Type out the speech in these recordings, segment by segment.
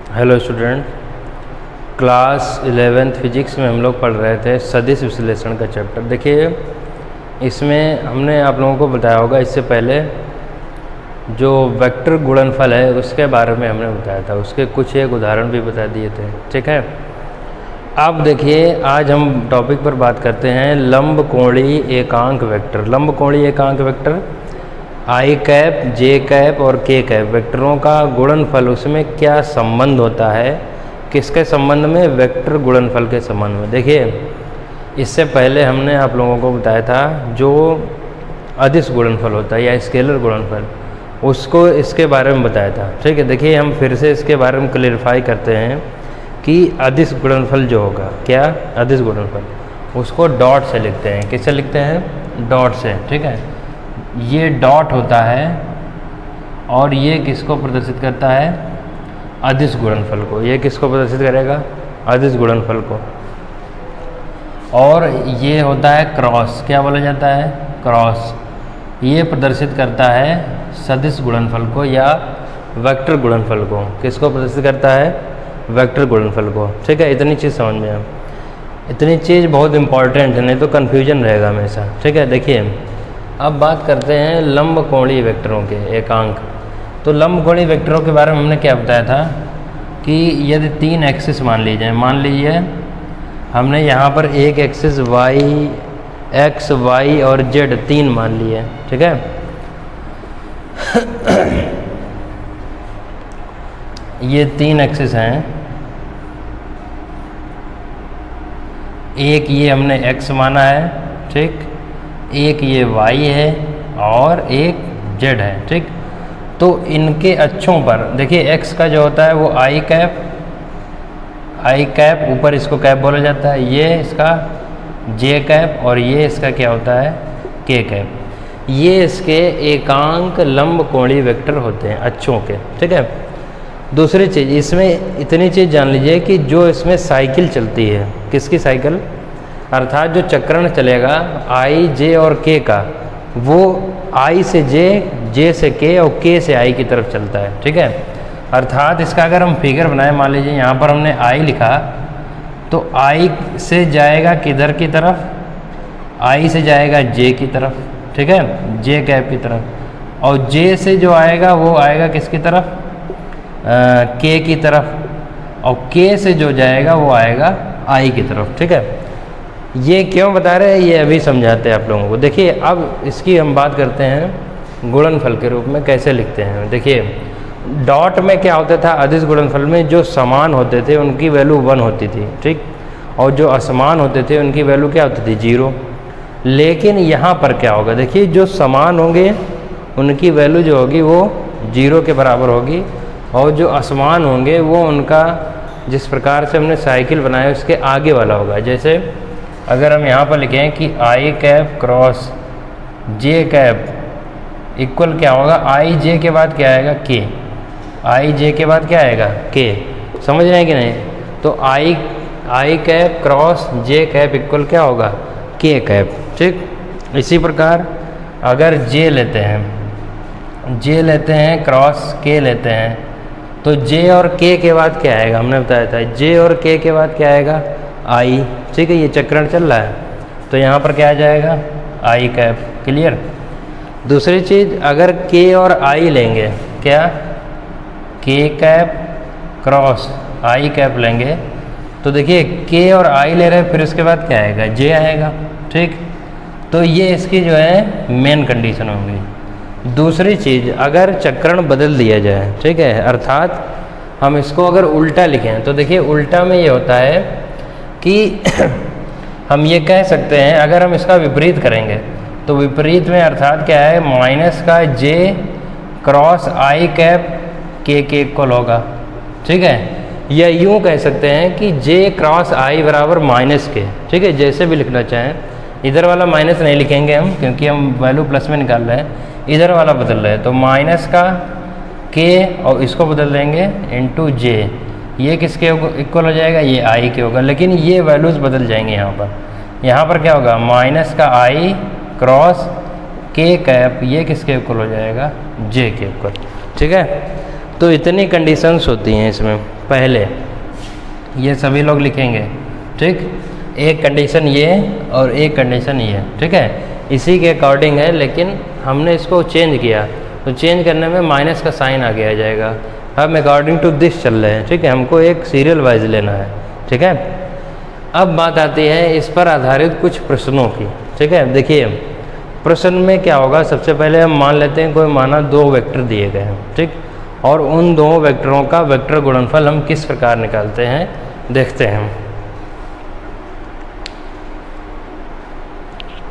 Hello student, class 11th physics में हम लोग पढ़ रहे थे सदिश विश्लेषण का चैप्टर। देखिए, इसमें हमने आप लोगों को बताया होगा इससे पहले जो वेक्टर गुणनफल है उसके बारे में हमने बताया था, उसके कुछ एक उदाहरण भी बता दिए थे। ठीक है, अब देखिए आज हम टॉपिक पर बात करते हैं लंब कोणीय एकांक वेक्टर। लंब कोणीय एकांक वेक्टर आई कैप, जे कैप और के कैप वेक्टरों का गुणनफल, उसमें क्या संबंध होता है, किसके संबंध में? वेक्टर गुणनफल के संबंध में। देखिए, इससे पहले हमने आप लोगों को बताया था जो अदिश गुणनफल होता है या स्केलर गुणनफल, उसको इसके बारे में बताया था। ठीक है, देखिए हम फिर से इसके बारे में क्लेरिफाई करते हैं कि अदिश गुणनफल जो होगा, क्या अदिश गुणनफल, उसको डॉट से लिखते हैं। किससे लिखते हैं? डॉट से। ठीक है, ये डॉट होता है और ये किसको प्रदर्शित करता है? अदिश गुणनफल को। ये किसको प्रदर्शित करेगा? अदिश गुणनफल को। और ये होता है क्रॉस, क्या बोला जाता है? क्रॉस। ये प्रदर्शित करता है सदिश गुणनफल को या वेक्टर गुणनफल को। किसको प्रदर्शित करता है? वेक्टर गुणनफल को। ठीक है, इतनी चीज़ समझ में आए। इतनी चीज़ बहुत इंपॉर्टेंट है, नहीं तो कन्फ्यूजन रहेगा हमेशा। ठीक है, देखिए अब बात करते हैं लंब कोणीय वेक्टरों के एकांक। तो लंब कोणीय वेक्टरों के बारे में हमने क्या बताया था कि यदि तीन एक्सिस मान लीजिए, मान लीजिए हमने यहाँ पर एक एक्सिस वाई, एक्स, वाई और जेड तीन मान लिए। ठीक है, ये तीन एक्सिस हैं। एक ये हमने एक्स माना है, ठीक, एक ये y है और एक z है। ठीक, तो इनके अक्षों पर देखिए x का जो होता है वो i कैप, ऊपर इसको कैप बोला जाता है, ये इसका j कैप और ये इसका क्या होता है? k cap. ये इसके एकांक लंब कोणीय वेक्टर होते हैं अक्षों के। ठीक है, दूसरी चीज़ इसमें इतनी चीज़ जान लीजिए कि जो इसमें साइकिल चलती है, किसकी साइकिल? अर्थात जो चक्रण चलेगा आई, जे और के का, वो आई से जे, जे से के और के से आई की तरफ चलता है। ठीक है, अर्थात इसका अगर हम फिगर बनाए, मान लीजिए यहाँ पर हमने आई लिखा, तो आई से जाएगा किधर की तरफ? आई से जाएगा जे की तरफ। ठीक है, जे कैप की तरफ। और जे से जो आएगा वो आएगा किसकी तरफ? के की तरफ। और के से जो जाएगा वो आएगा आई की तरफ। ठीक है, ये क्यों बता रहे हैं ये अभी समझाते हैं आप लोगों को। देखिए अब इसकी हम बात करते हैं गुणनफल के रूप में कैसे लिखते हैं। देखिए डॉट में क्या होता था? अदिश गुणनफल में जो समान होते थे उनकी वैल्यू 1 होती थी। ठीक, और जो असमान होते थे उनकी वैल्यू क्या होती थी? 0। लेकिन यहाँ पर क्या होगा? देखिए जो समान होंगे उनकी वैल्यू जो होगी वो 0 के बराबर होगी, और जो असमान होंगे वो उनका, जिस प्रकार से हमने साइकिल बनाया उसके आगे वाला होगा। जैसे अगर हम यहाँ पर लिखें कि आई कैप क्रॉस जे कैप इक्वल क्या होगा? आई जे के बाद क्या आएगा? के। आई जे के बाद क्या आएगा? के। समझ रहे हैं कि नहीं? तो आई कैप क्रॉस जे कैप इक्वल क्या होगा? के कैप। ठीक, इसी प्रकार अगर जे लेते हैं क्रॉस के लेते हैं, तो जे और के के बाद क्या आएगा? हमने बताया था जे और के के बाद क्या आएगा? आई। ठीक है, ये चक्रण चल रहा है तो यहाँ पर क्या आ जाएगा? आई कैप। क्लियर? दूसरी चीज़, अगर के और आई लेंगे, क्या? के कैप क्रॉस आई कैप लेंगे, तो देखिए के और आई ले रहे हैं, फिर उसके बाद क्या आएगा? जे आएगा। ठीक, तो ये इसकी जो है मेन कंडीशन होंगी। दूसरी चीज़, अगर चक्रण बदल दिया जाए, ठीक है, अर्थात हम इसको अगर उल्टा लिखें, तो देखिए उल्टा में ये होता है कि हम ये कह सकते हैं, अगर हम इसका विपरीत करेंगे तो विपरीत में अर्थात क्या है? माइनस का जे क्रॉस आई कैप के इक्वल होगा। ठीक है, या यूँ कह सकते हैं कि जे क्रॉस आई बराबर माइनस के। ठीक है, जैसे भी लिखना चाहें, इधर वाला माइनस नहीं लिखेंगे हम क्योंकि हम वैल्यू प्लस में निकाल रहे हैं, इधर वाला बदल रहे हैं, तो माइनस का के और इसको बदल देंगे इंटू जे। ये किसके इक्वल हो जाएगा? ये आई के होगा, लेकिन ये वैल्यूज़ बदल जाएंगे। यहाँ पर क्या होगा? माइनस का आई क्रॉस के कैप, ये किसके इक्वल हो जाएगा? जे के इक्वल। ठीक है, तो इतनी कंडीशंस होती हैं इसमें। पहले ये सभी लोग लिखेंगे, ठीक, एक कंडीशन ये और एक कंडीशन ये, ठीक है, इसी के अकॉर्डिंग है, लेकिन हमने इसको चेंज किया, तो चेंज करने में माइनस का साइन आगे आ जाएगा। हम अकॉर्डिंग टू दिस चल रहे हैं, ठीक है, हमको एक सीरियल वाइज लेना है, ठीक है। अब बात आती है इस पर आधारित कुछ प्रश्नों की, ठीक है। देखिए प्रश्न में क्या होगा, सबसे पहले हम मान लेते हैं कोई माना 2 वेक्टर दिए गए हैं, ठीक, और उन 2 वेक्टरों का वेक्टर गुणनफल हम किस प्रकार निकालते हैं देखते हैं।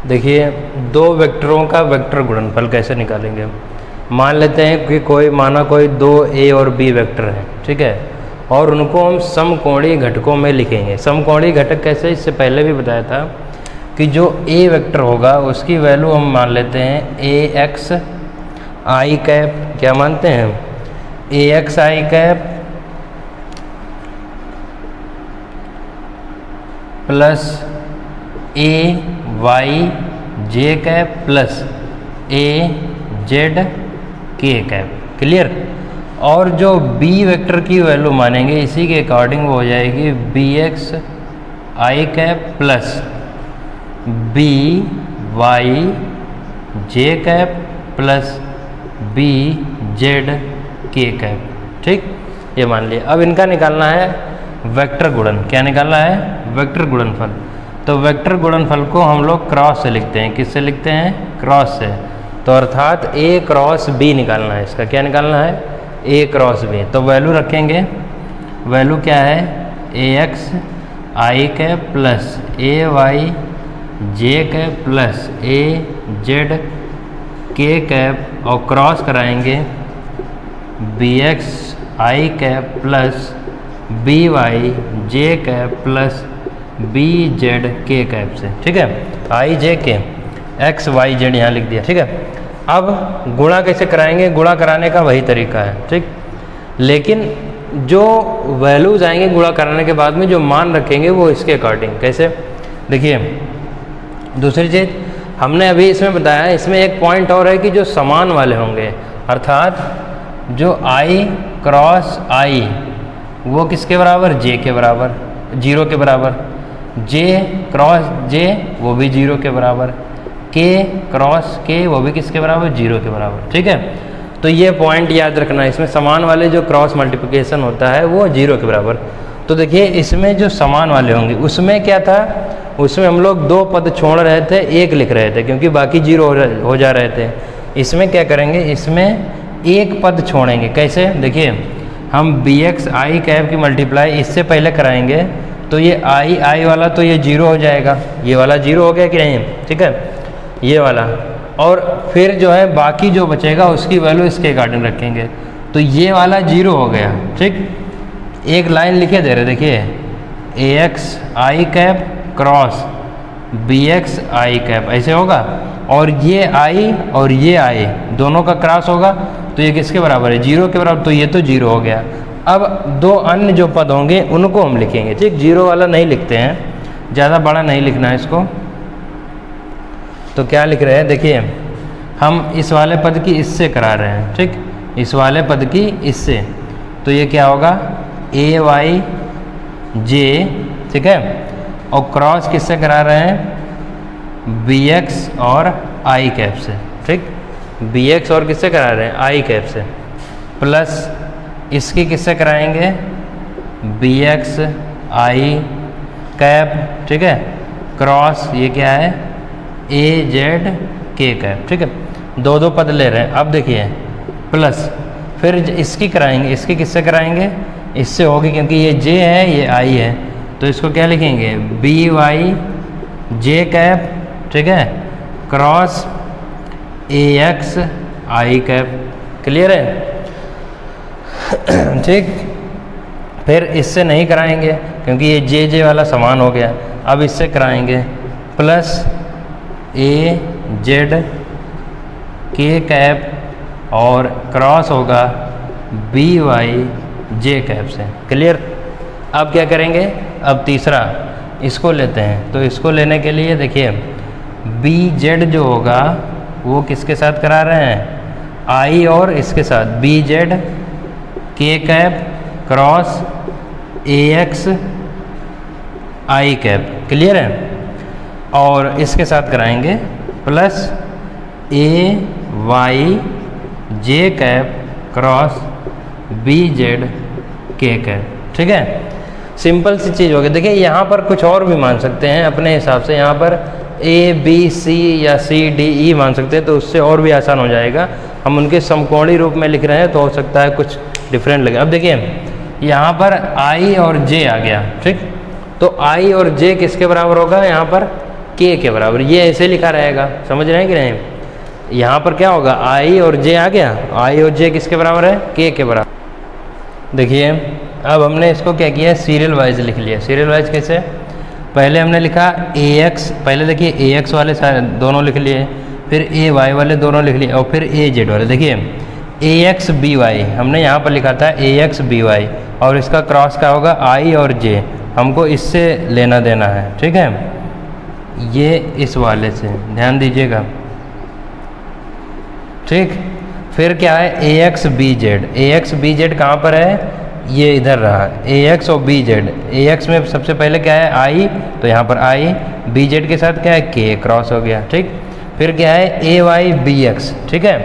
देखिए 2 वेक्टरों का वेक्टर गुणनफल कैसे निकालेंगे। मान लेते हैं कि कोई 2 ए और बी वेक्टर हैं, ठीक है, और उनको हम समकोणीय घटकों में लिखेंगे। समकोणीय घटक कैसे, इससे पहले भी बताया था कि जो ए वेक्टर होगा उसकी वैल्यू हम मान लेते हैं ए एक्स आई कैप, क्या मानते हैं, ए एक्स आई कैप प्लस ए वाई जे कैप प्लस ए जेड के कैप, क्लियर। और जो बी वेक्टर की वैल्यू मानेंगे इसी के अकॉर्डिंग वो हो जाएगी बी एक्स आई कैप प्लस बी वाई जे कैप प्लस बी जेड के कैप, ठीक, ये मान लिया। अब इनका निकालना है वेक्टर गुणन। क्या निकालना है, वेक्टर गुणनफल। तो वेक्टर गुणनफल को हम लोग क्रॉस से लिखते हैं। किससे लिखते हैं, क्रॉस से। तो अर्थात ए क्रॉस बी निकालना है इसका। क्या निकालना है, ए क्रॉस बी। तो वैल्यू रखेंगे, वैल्यू क्या है, ए एक्स आई कैप प्लस ए वाई जे कैप प्लस ए जेड के कैप, और क्रॉस कराएंगे बी एक्स आई कैप प्लस बी वाई जे कैप प्लस बी जेड के कैप से, ठीक है। आई जे के एक्स वाई जेड यहाँ लिख दिया, ठीक है। अब गुणा कैसे कराएंगे, गुणा कराने का वही तरीका है, ठीक, लेकिन जो वैल्यूज आएंगे गुणा कराने के बाद में जो मान रखेंगे वो इसके अकॉर्डिंग। कैसे, देखिए दूसरी चीज़ हमने अभी इसमें बताया, इसमें एक पॉइंट और है कि जो समान वाले होंगे, अर्थात जो आई क्रॉस आई वो किसके बराबर, जे के बराबर, 0 के बराबर, जे क्रॉस जे वो भी 0 के बराबर, के क्रॉस के वो भी किसके बराबर, 0 के बराबर, ठीक है। तो ये पॉइंट याद रखना है, इसमें समान वाले जो क्रॉस मल्टीप्लिकेशन होता है वो 0 के बराबर। तो देखिए इसमें जो समान वाले होंगे उसमें क्या था, उसमें हम लोग 2 पद छोड़ रहे थे, 1 लिख रहे थे क्योंकि बाकी 0 हो जा रहे थे। इसमें क्या करेंगे, इसमें 1 पद छोड़ेंगे। कैसे, देखिए हम बी एक्स आई कैप की मल्टीप्लाई इससे पहले कराएंगे, तो ये आई वाला तो ये 0 हो जाएगा, ये वाला 0 हो गया कि नहीं, ठीक है, ये वाला। और फिर जो है बाकी जो बचेगा उसकी वैल्यू इसके अकॉर्डिंग रखेंगे, तो ये वाला 0 हो गया, ठीक। एक लाइन लिखे दे रहे, देखिए ए एक्स आई कैप क्रॉस बी एक्स आई कैप, ऐसे होगा। और ये आई और ये आई दोनों का क्रॉस होगा तो ये किसके बराबर है, 0 के बराबर, तो ये तो 0 हो गया। अब 2 अन्य जो पद होंगे उनको हम लिखेंगे, ठीक, 0 वाला नहीं लिखते हैं, ज़्यादा बड़ा नहीं लिखना है इसको। तो क्या लिख रहे हैं, देखिए हम इस वाले पद की इससे करा रहे हैं, ठीक, इस वाले पद की इससे, तो ये क्या होगा ए वाई जे, ठीक है, और क्रॉस किससे करा रहे हैं, बी एक्स और आई कैप से, ठीक, बी एक्स और किससे करा रहे हैं, आई कैप से, प्लस इसकी किससे कराएंगे, बी एक्स आई कैप, ठीक है, क्रॉस ये क्या है ए जेड के कैप, ठीक है। 2 पद ले रहे हैं। अब देखिए प्लस फिर इसकी कराएंगे, इसकी किससे कराएंगे, इससे होगी क्योंकि ये जे है ये आई है, तो इसको क्या लिखेंगे, बी वाई जे कैप, ठीक है, क्रॉस ए एक्स आई कैप, क्लियर है, ठीक। फिर इससे नहीं कराएंगे क्योंकि ये जे वाला समान हो गया। अब इससे कराएंगे प्लस ए जेड के कैप और क्रॉस होगा बी वाई जे कैप से, क्लियर। अब क्या करेंगे, अब तीसरा इसको लेते हैं। तो इसको लेने के लिए देखिए बी जेड जो होगा वो किसके साथ करा रहे हैं, आई और इसके साथ बी जेड के कैप क्रॉस ए एक्स आई कैप, क्लियर है। और इसके साथ कराएंगे प्लस ए वाई जे कैप क्रॉस बी जेड के कैप, ठीक है। सिंपल सी चीज़ होगी। देखिए यहाँ पर कुछ और भी मान सकते हैं अपने हिसाब से, यहाँ पर ए बी सी या सी डी ई मान सकते हैं, तो उससे और भी आसान हो जाएगा। हम उनके समकोणी रूप में लिख रहे हैं तो हो सकता है कुछ डिफरेंट लगे। अब देखिए यहाँ पर आई और जे आ गया, ठीक। तो आई और जे किसके बराबर होगा, यहाँ पर के के बराबर। ये ऐसे लिखा रहेगा, समझ रहे हैं कि नहीं। यहाँ पर क्या होगा, आई और जे आ गया, आई और जे किसके बराबर है, के बराबर। देखिए अब हमने इसको क्या किया, सीरियल वाइज लिख लिया। सीरियल वाइज कैसे, पहले हमने लिखा ए एक्स, पहले देखिए ए एक्स वाले दोनों लिख लिए, फिर ए वाई वाले दोनों लिख लिए, और फिर ए जेड वाले। देखिए ए एक्स बी वाई हमने यहाँ पर लिखा था ए एक्स बी वाई, और इसका क्रॉस क्या होगा आई और जे, हमको इससे लेना देना है, ठीक है। ये इस वाले से ध्यान दीजिएगा, ठीक। फिर क्या है ए एक्स बी जेड, ए एक्स बी जेड कहाँ पर है, ये इधर रहा, ए एक्स और बी जेड। ए एक्स में सबसे पहले क्या है आई, तो यहाँ पर आई, बी जेड के साथ क्या है के, क्रॉस हो गया, ठीक। फिर क्या है ए वाई बी एक्स, ठीक है।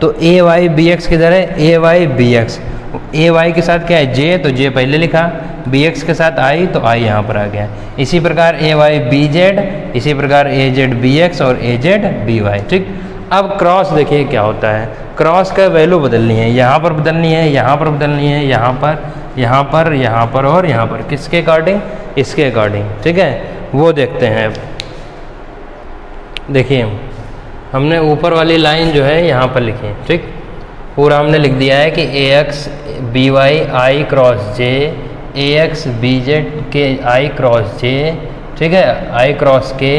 तो ए वाई बी एक्स किधर है, ए वाई बी एक्स, ए वाई के साथ क्या है जे, तो जे पहले लिखा, बी एक्स के साथ आई, तो आई यहाँ पर आ गया। इसी प्रकार ए वाई बी जेड, इसी प्रकार ए जेड बी एक्स और ए जेड बी वाई, ठीक। अब क्रॉस देखिए क्या होता है, क्रॉस का वैल्यू बदलनी है, यहाँ पर बदलनी है, यहाँ पर बदलनी है, यहाँ पर, यहाँ पर, यहाँ पर और यहाँ पर, किसके अकॉर्डिंग, इसके अकॉर्डिंग, ठीक है। वो देखते हैं। देखिए हमने ऊपर वाली लाइन जो है यहाँ पर लिखी, ठीक। पूरा हमने लिख दिया है कि ए एक्स बी वाई आई क्रॉस जे, ए एक्स बी जेड के आई क्रॉस जे, ठीक है, आई क्रॉस के,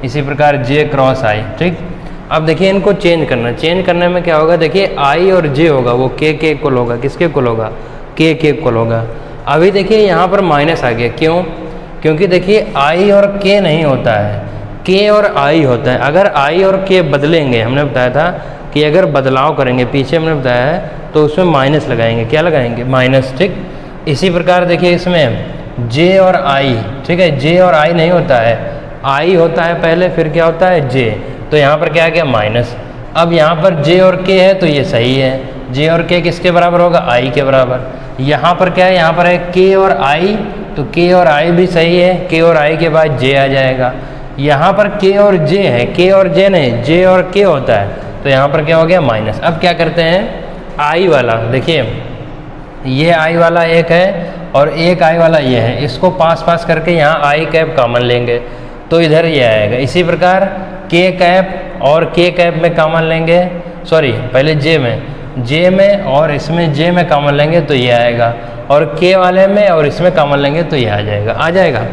इसी प्रकार जे क्रॉस आई, ठीक। अब देखिए इनको चेंज करना, चेंज करने में क्या होगा, देखिए आई और जे होगा वो के इक्वल होगा, किसके इक्वल होगा, के इक्वल होगा। अभी देखिए यहाँ पर माइनस आ गया, क्यों, क्योंकि देखिए आई और के नहीं होता है, के और आई होता है। अगर आई और के बदलेंगे, हमने बताया था कि अगर बदलाव करेंगे, पीछे हमने बताया है, तो उसमें माइनस लगाएंगे, क्या लगाएंगे, माइनस, ठीक। इसी प्रकार देखिए इसमें जे और आई, ठीक है, जे और आई नहीं होता है, आई होता है पहले, फिर क्या होता है जे, तो यहाँ पर क्या आ गया माइनस। अब यहाँ पर जे और के है तो ये सही है, जे और के किसके बराबर होगा, आई के बराबर। यहाँ पर क्या है, यहाँ पर है के और आई, तो के और आई भी सही है, के और आई के बाद जे आ जाएगा। यहाँ पर के और जे है, के और जे नहीं, जे और के होता है, तो यहाँ पर क्या हो गया माइनस। अब क्या करते हैं, आई वाला देखिए, ये आई वाला एक है और एक आई वाला ये है, इसको पास पास करके यहाँ आई कैप कॉमन लेंगे तो इधर ये आएगा। इसी प्रकार के कैप और के कैप में कॉमन लेंगे, सॉरी पहले जे में और इसमें जे में कॉमन लेंगे तो ये आएगा, और के वाले में और इसमें कॉमन लेंगे तो ये आ जाएगा।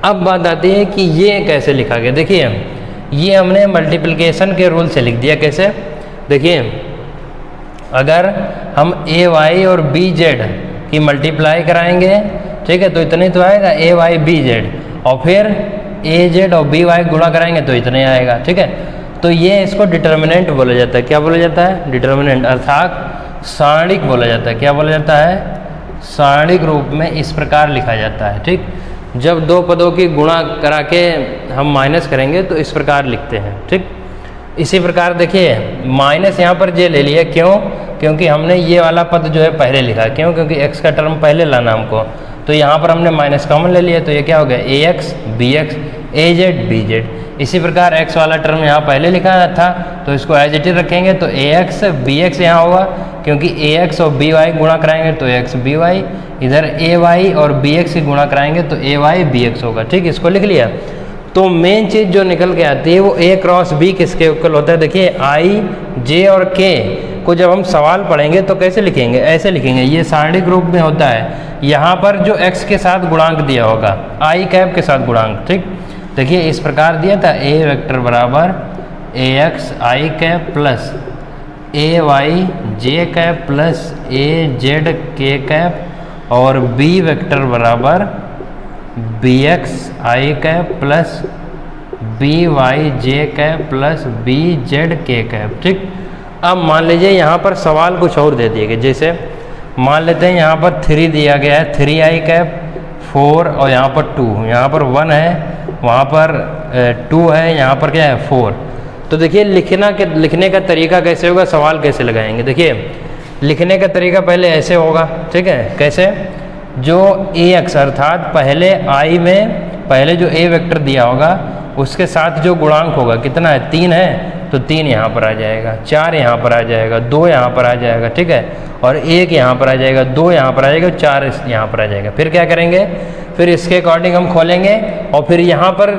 अब बात आती है कि ये कैसे लिखा गया। देखिए ये हमने मल्टीप्लिकेशन के रूल से लिख दिया। कैसे, देखिए अगर हम ए वाई और बी जेड की मल्टीप्लाई कराएंगे, ठीक है, तो इतने तो आएगा ए वाई बी जेड, और फिर ए जेड और बी वाई गुणा कराएंगे तो इतने आएगा, ठीक है। तो ये इसको डिटर्मिनेंट बोला जाता है। क्या बोला जाता है, डिटर्मिनेंट, अर्थात सारणिक बोला जाता है। क्या बोला जाता है, सारणिक रूप में इस प्रकार लिखा जाता है, ठीक। जब दो पदों की गुणा करा के हम माइनस करेंगे तो इस प्रकार लिखते हैं, ठीक। इसी प्रकार देखिए माइनस यहाँ पर जे ले लिया, क्यों, क्योंकि हमने ये वाला पद जो है पहले लिखा, क्यों, क्योंकि एक्स का टर्म पहले लाना हमको, तो यहाँ पर हमने माइनस कॉमन ले लिया, तो ये क्या हो गया, ए एक्स बी एक्स ए जेड बी जेड। इसी प्रकार x वाला टर्म यहाँ पहले लिखा था तो इसको एज इट इज रखेंगे, तो ए एक्स बी एक्स यहाँ होगा, क्योंकि ए एक्स और बी वाई गुणा कराएंगे तो एक्स बी वाई, इधर ए वाई और बी एक्स की गुणा कराएंगे तो ए वाई बी एक्स होगा, ठीक। इसको लिख लिया। तो मेन चीज़ जो निकल के आती है वो ए क्रॉस बी किसके इक्वल होता है। देखिए आई जे और के को जब हम सवाल पढ़ेंगे तो कैसे लिखेंगे, ऐसे लिखेंगे, ये सारणिक रूप में होता है। यहाँ पर जो x के साथ गुणांक दिया होगा, आई कैप के साथ गुणांक, ठीक। देखिए इस प्रकार दिया था, ए वेक्टर बराबर ए एक्स आई कैप प्लस ए वाई जे कैप प्लस ए जेड के कैप, और बी वेक्टर बराबर बी एक्स आई कैप प्लस बी वाई जे कैप प्लस बी जेड के कैप, ठीक। अब मान लीजिए यहाँ पर सवाल कुछ और दे दिए गए, जैसे मान लेते हैं यहाँ पर 3 दिया गया है, 3i कैप 4 और यहाँ पर 2, यहाँ पर 1 है, वहाँ पर 2 है, यहाँ पर क्या है 4। तो देखिए लिखने का तरीका कैसे होगा, सवाल कैसे लगाएंगे। देखिए लिखने का तरीका पहले ऐसे होगा, ठीक है। कैसे, जो ax अर्थात पहले i में पहले जो a वेक्टर दिया होगा उसके साथ जो गुणांक होगा, कितना है 3 है, तो 3 यहाँ पर आ जाएगा, 4 यहाँ पर आ जाएगा, 2 यहाँ पर आ जाएगा, ठीक है, और 1 यहाँ पर आ जाएगा, 2 यहाँ पर आ जाएगा, 4 यहाँ पर आ जाएगा। फिर क्या करेंगे, फिर इसके अकॉर्डिंग हम खोलेंगे और फिर यहाँ पर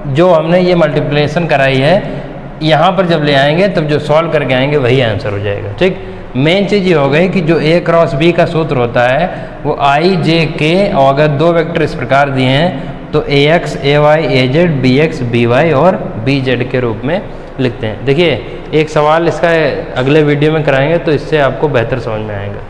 जो हमने ये मल्टीप्लिकेशन कराई है यहाँ पर जब ले आएंगे तब जो सॉल्व करके आएंगे वही आंसर हो जाएगा, ठीक। मेन चीज़ ये हो गई कि जो a क्रॉस b का सूत्र होता है वो i j k, और अगर 2 वेक्टर इस प्रकार दिए हैं तो ax ay az bx by और bz के रूप में लिखते हैं। देखिए एक सवाल इसका अगले वीडियो में कराएंगे तो इससे आपको बेहतर समझ में आएगा।